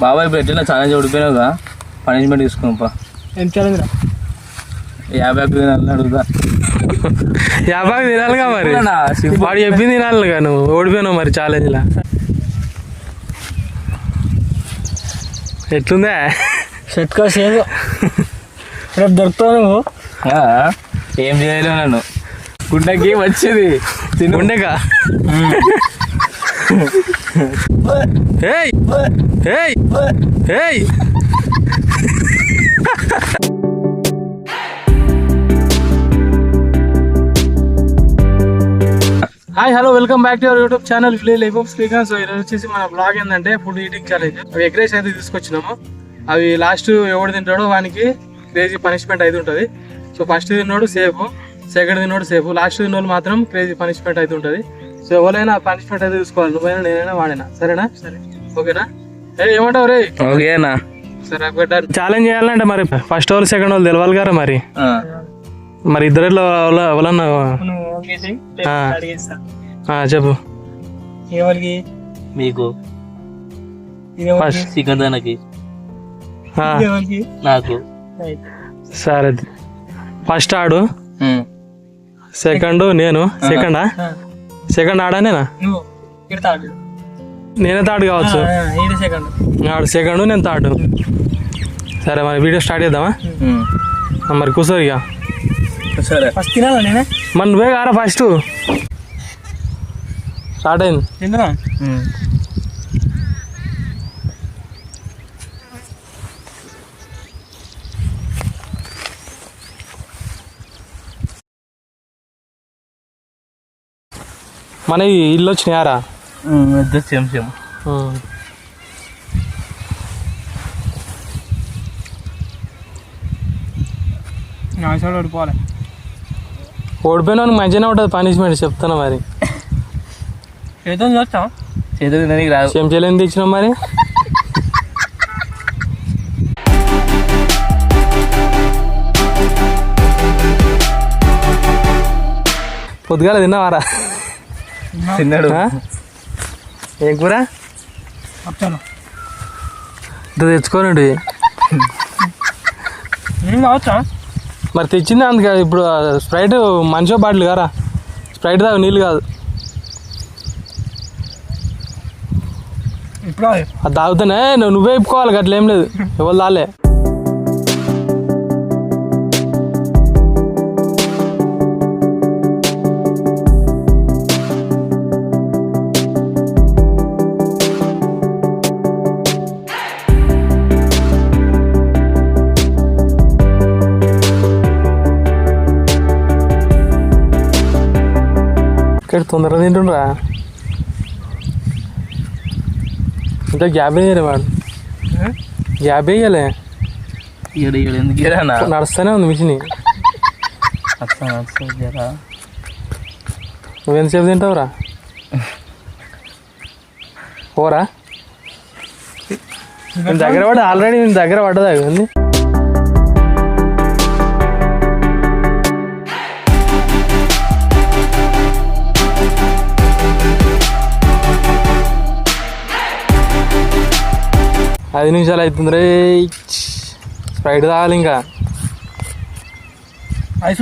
బాబాయ్ ఇప్పుడు ఎట్లా ఛాలెంజ్ ఓడిపోయినావుగా పనిష్మెంట్ తీసుకోపా. ఏం ఛాలెంజ్ రా? 50 తినాలని అడుగుతా. 50 తినాలిగా మరి, వాడు చెప్పింది తినాలిగా. నువ్వు ఓడిపోయినావు మరి ఛాలెంజ్లా. ఎట్లుందా షర్ట్ కాస్ ఏదో రేపు దొరుకుతావు నువ్వు. ఏం చేయలేవు నన్ను. గుండెకి వచ్చేది గుండెగా. ఏయ్ ఏయ్ ఏయ్ hi hello welcome back to our YouTube channel village life of Srikanth. So ఈరోజు వచ్చేసి మన బ్లాగ్ ఏంటంటే ఫుడ్ ఈటింగ్ ఛాలెంజ్. అవి ఎగ్ రైస్ అయితే తీసుకొచ్చినాము. అవి లాస్ట్ ఎవడు తింటాడో వానికి క్రేజీ పనిష్మెంట్ అయితే ఉంటుంది. సో ఫస్ట్ తిన్నోడు సేఫ్, సెకండ్ తిన్నోడు సేఫ్, లాస్ట్ తిన్నోడు మాత్రం క్రేజీ పనిష్మెంట్ అయితే ఉంటుంది. సో ఎవరైనా పనిష్మెంట్ అయితే తీసుకోవాలి, నువ్వైనా నేనైనా వాడైనా. సరేనా? సరే ఓకేనా? ఏమంటావు రే? ఓకేనా? సరే ఛాలెంజ్ చేయాలంటే మరి ఫస్ట్ వాళ్ళు సెకండ్ వాళ్ళు తెలవాలి కదా మరి. మరి ఇద్దరిలో ఎవరన్నా చెప్పు. ఎవరికి? మీకు. సికందనకి నాకు. సరే ఫస్ట్ ఆడు, సెకండ్ నేను. సెకండ్ ఆడానేనా? నేనే థర్డ్ కావచ్చు. ఆడు సెకండ్, నేను థర్డ్. సరే మరి వీడియో స్టార్ట్ చేద్దామా? మరి కూర్చోరు ఇక. సరే ఫస్ట్ తినాలా నేనే? మరి నువ్వే కారా ఫస్ట్. స్టార్ట్ అయింది. తింటున్నా. మన ఇల్లు వచ్చినాయారా? సేమ్ ఓడిపోవాలి. ఓడిపోయినా మంచిగానే ఉంటుంది పనిష్మెంట్, చెప్తాను మరి. చేతో చూస్తాం. చేతి తినడానికి రాదు. చెంచాలు తెచ్చినాం మరి. పొద్దుగాల తిన్నావారా? తిన్నాడు. ఏం కూర? తెచ్చుకోనండి మరి. తెచ్చింది అందుకే. ఇప్పుడు స్ప్రైట్ మంచిగా బాటిల్ కారా, స్ప్రైట్ తాగు, నీళ్ళు కాదు. అది తాగుతానే నువ్వే ఇప్పుకోవాలి, అట్లా ఏం లేదు. ఎవరు తాలే. ఇక్కడ తొందరగా తింటుండ్రా. ఇంకా గ్యాప్ వేయలే వాడు, గ్యాప్ వేయలే. నడుస్తూనే ఉంది మిషన్. నువ్వెంతసేపు తింటావురా? ఓరా నేను దగ్గర పడ్డా ఆల్రెడీ. నేను దగ్గర పడ్డదా ఉంది. ఐదు నిమిషాలు అవుతుంది రే. స్ప్రైట్ తాగాలి ఇంకా. 5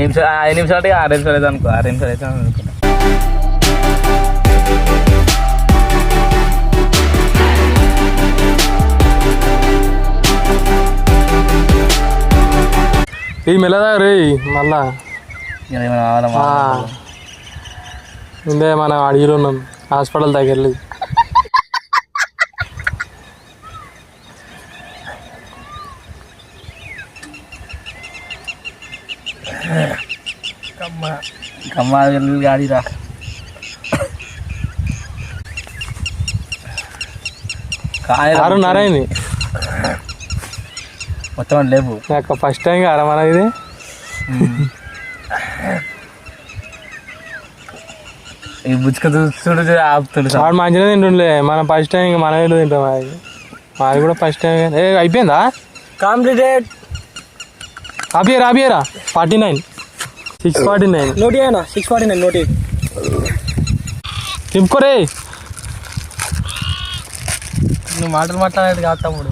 నిమిషాలు 5 నిమిషాలు అంటే 6 నిమిషాలు అయితే అనుకో. 6 నిమిషాలు అయితే అనుకుంటా. ఈ మెల్లదా రే మళ్ళా. ముందే మనం అడిగిలో ఉన్నాం, హాస్పిటల్ దగ్గర. గాడిరా నారాయణ మొత్తం లేవు. ఫస్ట్ టైం కారా మన ఇది. ఈ బుచ్చుక చూడు ఆపుతుండే. వాడు మంచిగా తింటుండే. మనం ఫస్ట్ టైం ఇంకా మన ఇల్లు తింటాం. అది కూడా ఫస్ట్ టైం. అయిపోయిందా? కంప్లీటెడ్. ఆపియరా 49 649 నోటి అయినా 649 నోటి తిప్పుకోరే. నువ్వు మాటలు మాట్లాడేది కాదు తమ్ముడు.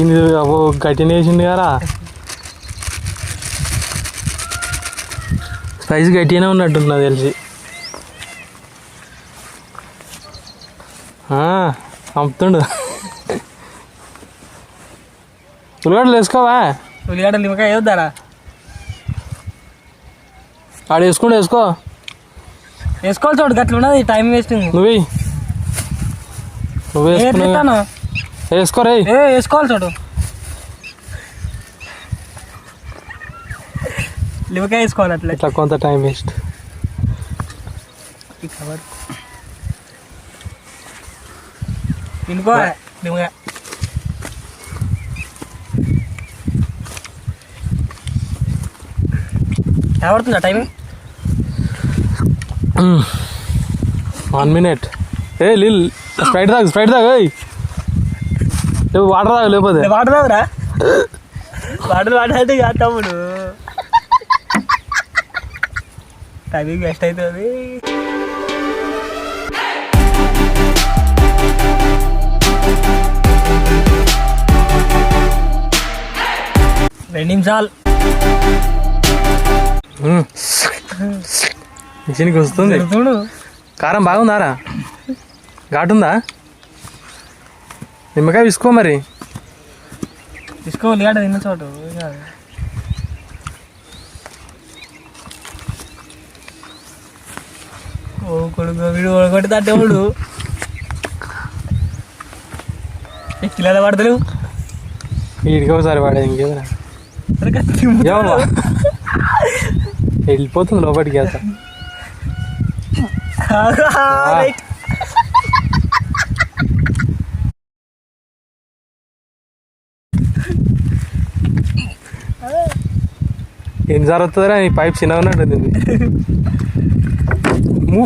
ఇది అబ్బో గట్టిన వేసింది కదా, స్పైస్ గట్టిగానే ఉన్నట్టుంది నాకు తెలిసి. పంపుతుండు. ఉల్లిగడ్డలు వేసుకోవా? ఉల్లిగడ్డలు నిమ్మకాయ వేద్దారా? ఆడ వేసుకో. వేసుకోవాలి చూడు, గట్ల ఉన్నది టైం వేస్టింగ్. నువ్వే వేసుకో రే. వేసుకోవాలి చూడు, నిమ్మకాయ వేసుకోవాలి అట్లా. ఇట్లా కొంత టైం వేస్ట్. తినుకో నిమ్మకాయ. ఎవరుతుందా time? 1 minute. A lil Sprite తాగు. వాటర్ తాగు, లేకపోతే వాటర్ తాగురా. వాటర్ అంటే కాదు తమ్ముడు, టైమింగ్ వేస్ట్ అవుతుంది. 2 నిమిషాలు. మిషన్కి వస్తుంది. చూడు కారం బాగుందారా? ఘాటుందా? నిమ్మకాయ తీసుకో మరి. తీసుకోవాలి కాడ తిన్న చోటు. ఓ కొడుకు వీడు కొడుతా దేవుడు ఎక్కిలా పడతలేవు. వీడికి ఒకసారి వాడేది ఇంకేదరా వెళ్ళిపోతుంది లోపలికి. అసలు ఎన్నిసార్లు వస్తుందిరా? ఈ పైప్ చిన్నగా ఉన్నట్టుంది.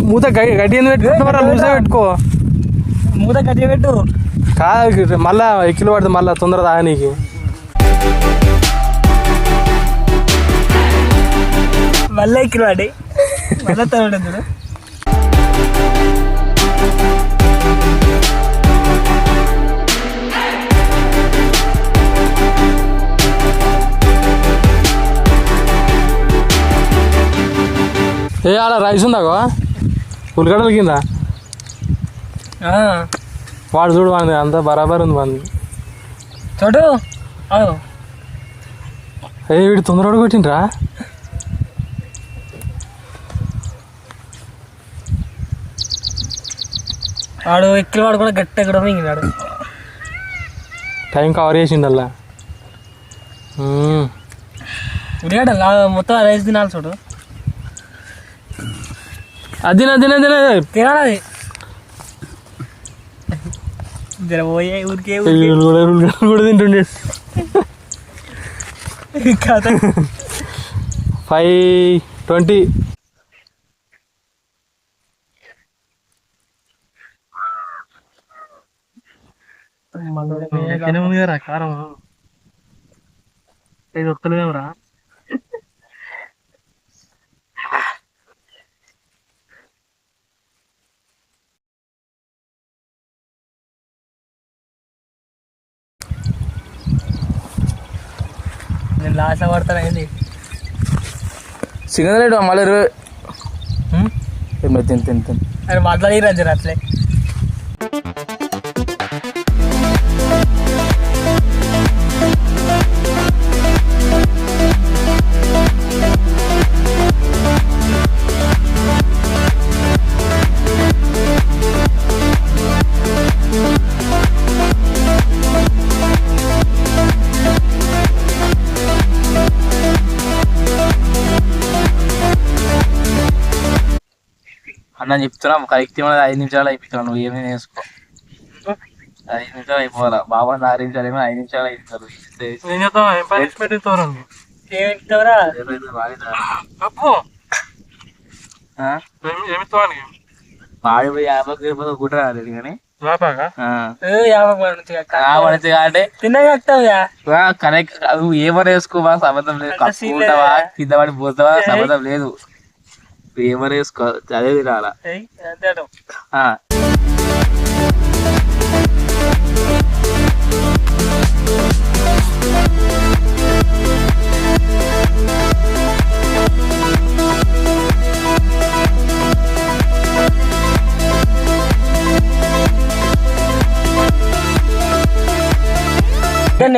మూత గడ్డి పెట్టుకుంటున్నారా? లూజ్గా పెట్టుకో. మూత గట్టిగా పెట్టు. కాదు మళ్ళా ఎక్కిలు పడితే మళ్ళీ తొందర తాగా నీకు. మళ్ళీ ఎక్కిలు పడి మళ్ళీ తోడు. ఏ ఆడ రైస్ ఉందాకో ఉల్లిగడ్డల కింద. వాడు చూడు వాడి అంతా బరాబర్ ఉంది వాడి చూడు. ఏ వీడు తొందరగా కొట్టిండ్రా. వాడు ఎక్కిన వాడు కూడా గట్టిగా కూడా మింగినాడు. Time cover చేసిండల్లా. ఉల్లిగడ్డ మొత్తం రైస్ తినాలి చూడు. అది తినాలి జర పోయే ఊరికే కూడా తింటుండే. 5:20. ఉంది కదా కారం. ఇది వస్తలేదురా. నేను లాస్ట్ పడతాను ఏంది చికెన్ రేటు మళ్ళీ 20. తిని అని మాట్లాడిరా జర అట్లే. అన్న చెప్తున్నా కరెక్ట్ 5 నిమిషాలు అయిపోతాను. నువ్వు ఏమైనా వేసుకో. 5 నిమిషాలు అయిపోవాలా. బాబా 6 నిమిషాలు ఏమో 5 నిమిషాలు అయిపోతారు. పాడి పోయి 50 కుట్రా రాలేదు కానీ కరెక్ట్. నువ్వు ఏమైనా వేసుకోవా సంబంధం లేదు. కప్పుకుంటావా కింద పడి పోతావా సంబంధం లేదు. ఏమైనా వేసుకో అదే తినాలా.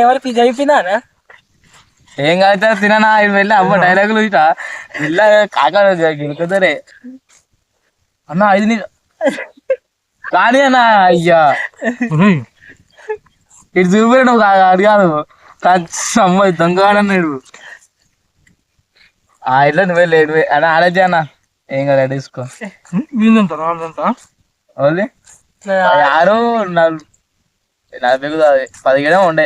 ఎవరికి ఇది అయిపోయిందా ఏం కాదు తిననా ఇది వెళ్ళి అమ్మ డైలాగులు ఇట వెళ్ళ కాకా గిలుకుతారే అన్న ఇది కానీ అన్న అయ్యా ఇటు చూపిరా నువ్వు అడిగాను అమ్మ దొంగవాడన్నాడు ఇట్లా నువ్వే లేడు అని ఆడేది అన్న ఏం కాదు తీసుకో ఓన్లీ యారు 40 ఉండే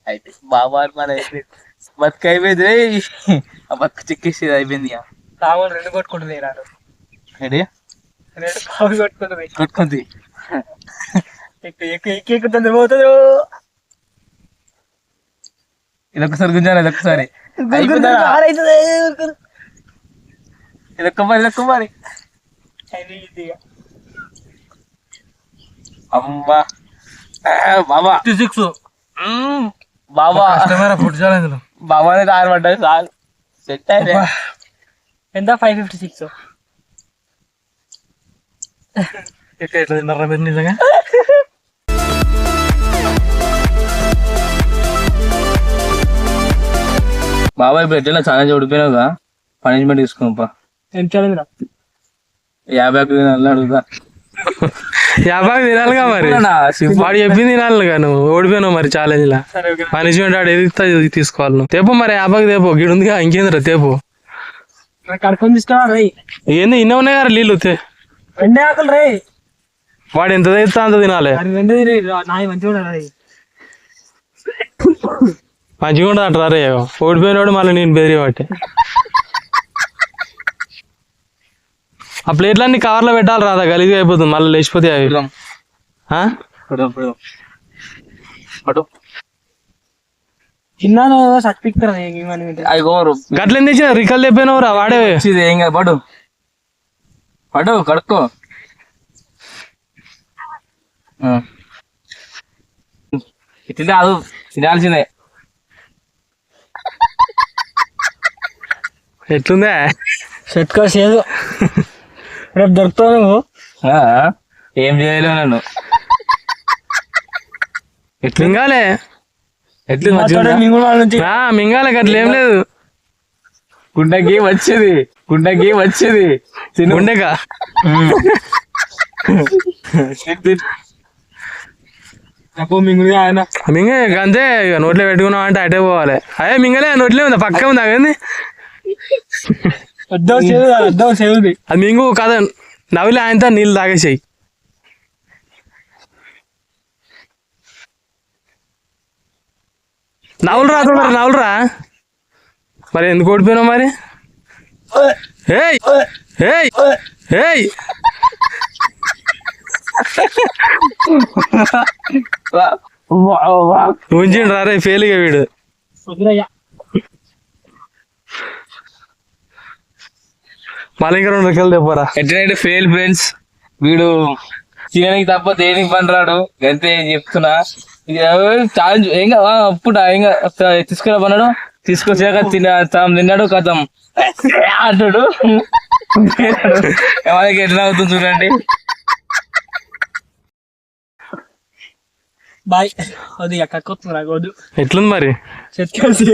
అయితే బాబా మన బతుకు అయిపోయింది ఆ బతుకు చిక్కేసేది అయిపోయింది సామాన్ 2 కొట్టుకుంటుంది రెడీ 2 కాఫీ కొట్టుకుంటుంది కొట్టుకుంది ఎక్కుతుంది పోతుంది ఇదొక్కసారి గుంజాను ఇదొక్కసారి ఇదొక్క మరి అమ్మా బాబా 56 బాబా ఫుడ్ ఛాలెంజ్ బాబా అనేది ఆడబడ్డది చాలు సెట్ అయితే ఎంత 556 ఎట్లా తిన్నారా మీరు నిజంగా బాబాయ్ ఇప్పుడు ఎట్లా చాలా ఓడిపోయినావుగా పనిష్మెంట్ తీసుకున్నాపా ఏం ఛాలెంజ్ 50 అడుగుతా 50 తినాలిగా మరి వాడు చెప్పింది తినాలిగా నువ్వు ఓడిపోయినావు మరి ఛాలెంజ్ లా పనిష్మెంట్ ఆడు ఏది తీసుకోవాలి నువ్వు తేపో మరి 50 తేపో గిడు ఉందిగా ఇంకేంద్రా తేపో కడుకొని తీసుకో రై ఏంది ఇన్న ఉన్నాయి కదా నీళ్ళు 2 ఆకులు రై వాడు ఎంత తెస్తా అంత తినాలి మంచిగా ఉండదు అంటారా రే ఓడిపోయినాడు మళ్ళీ నేను బెదిరి వాటి ఆ ప్లేట్లన్నీ కవర్లో పెట్టాలి రాదా గలీజ్గా అయిపోతుంది మళ్ళీ లేచిపోతే అవి చిన్నాను సర్టిఫికెట్ గట్ల ఎందుకు తెచ్చిన రికల్ తెప్పినావు రా వాడే ఏం కాదు పడు పడు కడుక్కో ఇట్లా అది తినాల్సిందే ఎట్లుందే షర్ట్ కోసి ఏదో రేపు దొరుకుతావు నువ్వు ఏం చేయలేవు నన్ను ఎట్లు మింగాలే ఎట్లు మింగాలే అట్లా ఏం లేదు గుండెకి వచ్చేది గుండెగా ఆయన మింగ అంతే నోట్లో పెట్టుకున్నావు అంటే అటే పోవాలి అదే మింగలే నోట్లే ఉందా పక్క ఉందా అదేంది అది మింగు కదా నవ్వులే ఆయనతో నీళ్ళు తాగేసాయి నవ్వులురా మరి ఎందుకు ఓడిపోయినావు మరి ఏయ్ ఏయ్ ఏయ్ ఉంచిండు రా రే ఫెయిల్గా వీడు మళ్ళీ ఇంకా 2 రకాలు తెప్పరా ఎట్లయితే ఫెయిల్ ఫ్రెండ్స్ వీడు తినడానికి తప్ప దేనికి పనిరాడు అంతే చెప్తున్నా ఛాలెంజ్ ఏం అప్పుడు ఏం తీసుకురామన్నాడు తీసుకొచ్చాక తిన్నాడు కథం అంటాడు మనకి ఎట్లా అవుతుంది చూడండి బాయ్ అది కక్కొస్తుంది నాకు ఎట్లుంది మరి షర్ట్ కోసి